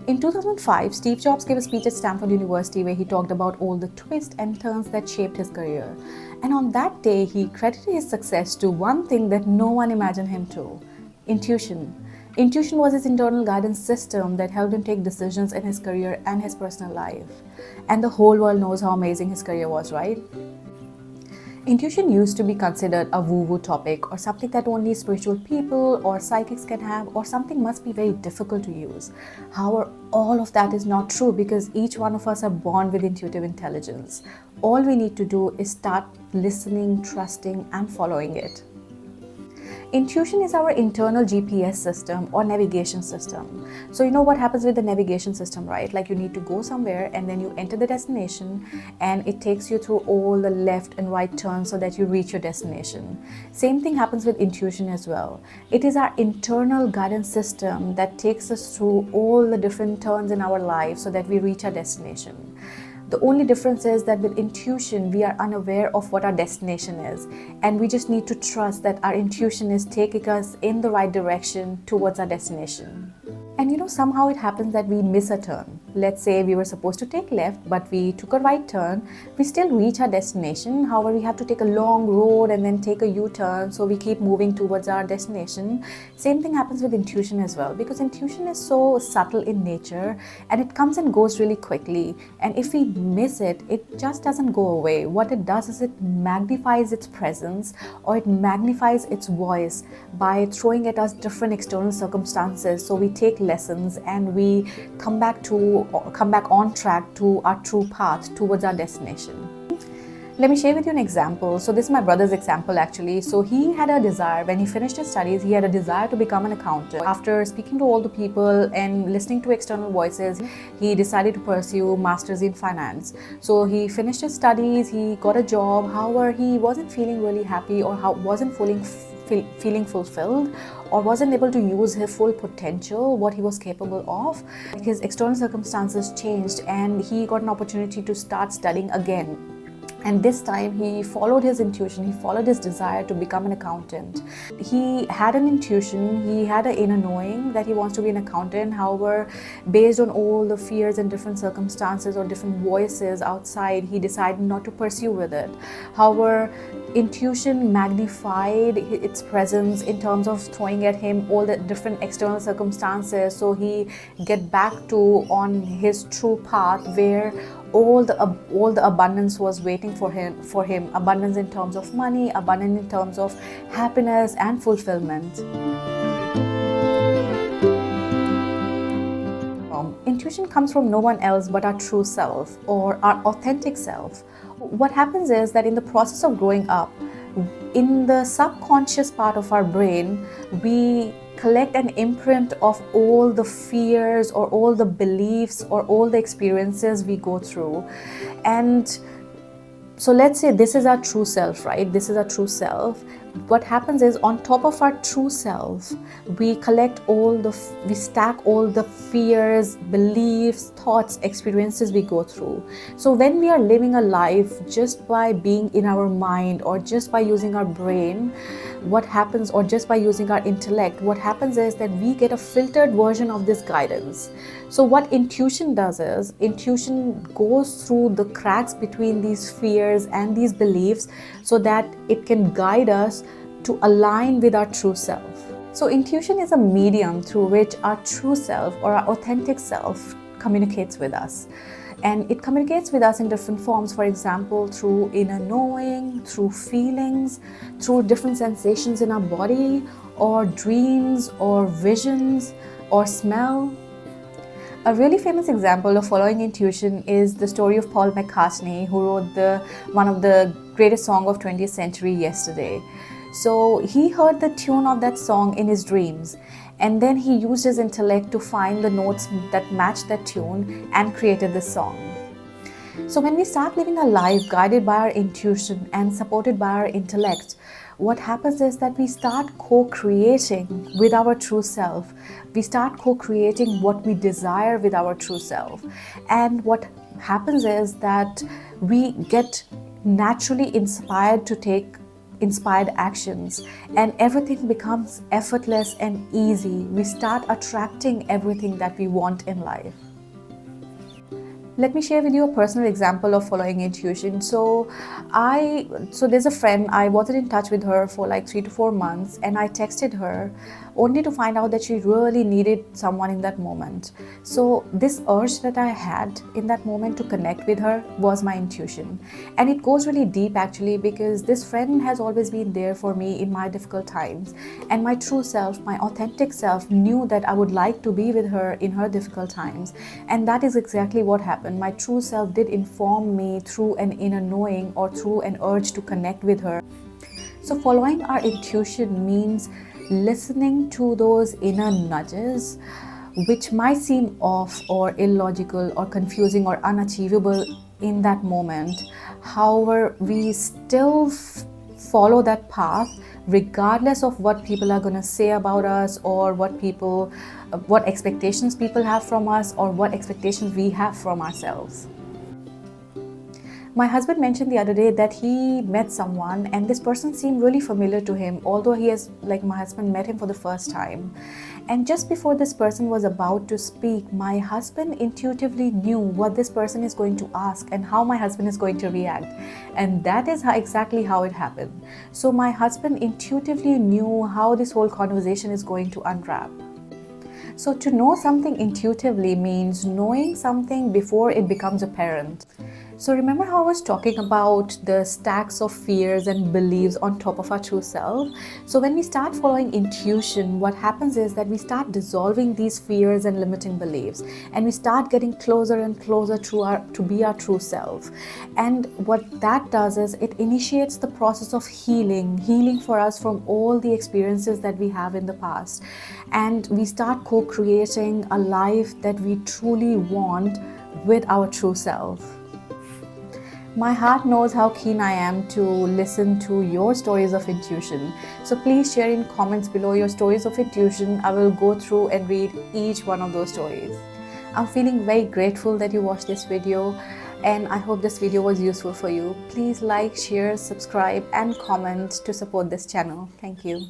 In 2005, Steve Jobs gave a speech at Stanford University where he talked about all the twists and turns that shaped his career. And on that day, he credited his success to one thing that no one imagined him to: intuition. Intuition was his internal guidance system that helped him take decisions in his career and his personal life. And the whole world knows how amazing his career was, right? Intuition used to be considered a woo-woo topic, or something that only spiritual people or psychics can have, or something must be very difficult to use. However, all of that is not true, because each one of us are born with intuitive intelligence. All we need to do is start listening, trusting, and following it. Intuition is our internal GPS system or navigation system. So you know what happens with the navigation system, right? Like, you need to go somewhere and then you enter the destination and it takes you through all the left and right turns so that you reach your destination. Same thing happens with intuition as well. It is our internal guidance system that takes us through all the different turns in our life so that we reach our destination. The only difference is that with intuition, we are unaware of what our destination is, and we just need to trust that our intuition is taking us in the right direction towards our destination. And you know, somehow it happens that we miss a turn. Let's say we were supposed to take left, but we took a right turn. We still reach our destination. However, we have to take a long road and then take a U-turn. So we keep moving towards our destination. Same thing happens with intuition as well, because intuition is so subtle in nature and it comes and goes really quickly. And if we miss it, it just doesn't go away. What it does is it magnifies its presence, or it magnifies its voice by throwing at us different external circumstances. So we take lessons and we come back on track to our true path towards our destination. Let me share with you an example. So this is my brother's example actually. So he had a desire, when he finished his studies, he had a desire to become an accountant. After speaking to all the people and listening to external voices, he decided to pursue masters in finance. So he finished his studies, he got a job. However, he wasn't feeling really happy, or wasn't feeling fulfilled, or wasn't able to use his full potential, what he was capable of. His external circumstances changed and he got an opportunity to start studying again. And this time he followed his intuition, he followed his desire to become an accountant. He had an intuition, he had an inner knowing that he wants to be an accountant. However, based on all the fears and different circumstances or different voices outside, he decided not to pursue with it. However, intuition magnified its presence in terms of throwing at him all the different external circumstances, so he get back to on his true path, where all the abundance was waiting for him. Abundance in terms of money, abundance in terms of happiness and fulfillment. Intuition comes from no one else but our true self, or our authentic self. What happens is that in the process of growing up, in the subconscious part of our brain, we collect an imprint of all the fears or all the beliefs or all the experiences we go through. And so let's say this is our true self, right? This is our true self. What happens is, on top of our true self, we stack all the fears, beliefs, thoughts, experiences we go through. So when we are living a life just by being in our mind, or just by using our brain, what happens, or just by using our intellect, what happens is that we get a filtered version of this guidance. So what intuition does is, intuition goes through the cracks between these fears and these beliefs so that it can guide us to align with our true self. So intuition is a medium through which our true self, or our authentic self, communicates with us. And it communicates with us in different forms. For example, through inner knowing, through feelings, through different sensations in our body, or dreams, or visions, or smell. A really famous example of following intuition is the story of Paul McCartney, who wrote one of the greatest songs of 20th century, Yesterday. So he heard the tune of that song in his dreams, and then he used his intellect to find the notes that matched that tune and created the song. So when we start living a life guided by our intuition and supported by our intellect, what happens is that we start co-creating with our true self. We start co-creating what we desire with our true self. And what happens is that we get naturally inspired to take inspired actions, and everything becomes effortless and easy. We start attracting everything that we want in life. Let me share with you a personal example of following intuition. So there's a friend. I wasn't in touch with her for like 3 to 4 months, and I texted her only to find out that she really needed someone in that moment. So this urge that I had in that moment to connect with her was my intuition. And it goes really deep actually, because this friend has always been there for me in my difficult times. And my true self, my authentic self, knew that I would like to be with her in her difficult times. And that is exactly what happened. My true self did inform me through an inner knowing or through an urge to connect with her. So following our intuition means listening to those inner nudges, which might seem off or illogical or confusing or unachievable in that moment. However, we still follow that path regardless of what people are going to say about us, or what expectations people have from us, or what expectations we have from ourselves. My husband mentioned the other day that he met someone and this person seemed really familiar to him, although my husband met him for the first time. And just before this person was about to speak, my husband intuitively knew what this person is going to ask and how my husband is going to react. And that is exactly how it happened. So my husband intuitively knew how this whole conversation is going to unwrap. So to know something intuitively means knowing something before it becomes apparent. So remember how I was talking about the stacks of fears and beliefs on top of our true self? So when we start following intuition, what happens is that we start dissolving these fears and limiting beliefs, and we start getting closer and closer to be our true self. And what that does is it initiates the process of healing for us from all the experiences that we have in the past. And we start co-creating a life that we truly want with our true self. My heart knows how keen I am to listen to your stories of intuition. So please share in comments below your stories of intuition. I will go through and read each one of those stories. I'm feeling very grateful that you watched this video, and I hope this video was useful for you. Please like, share, subscribe and comment to support this channel. Thank you.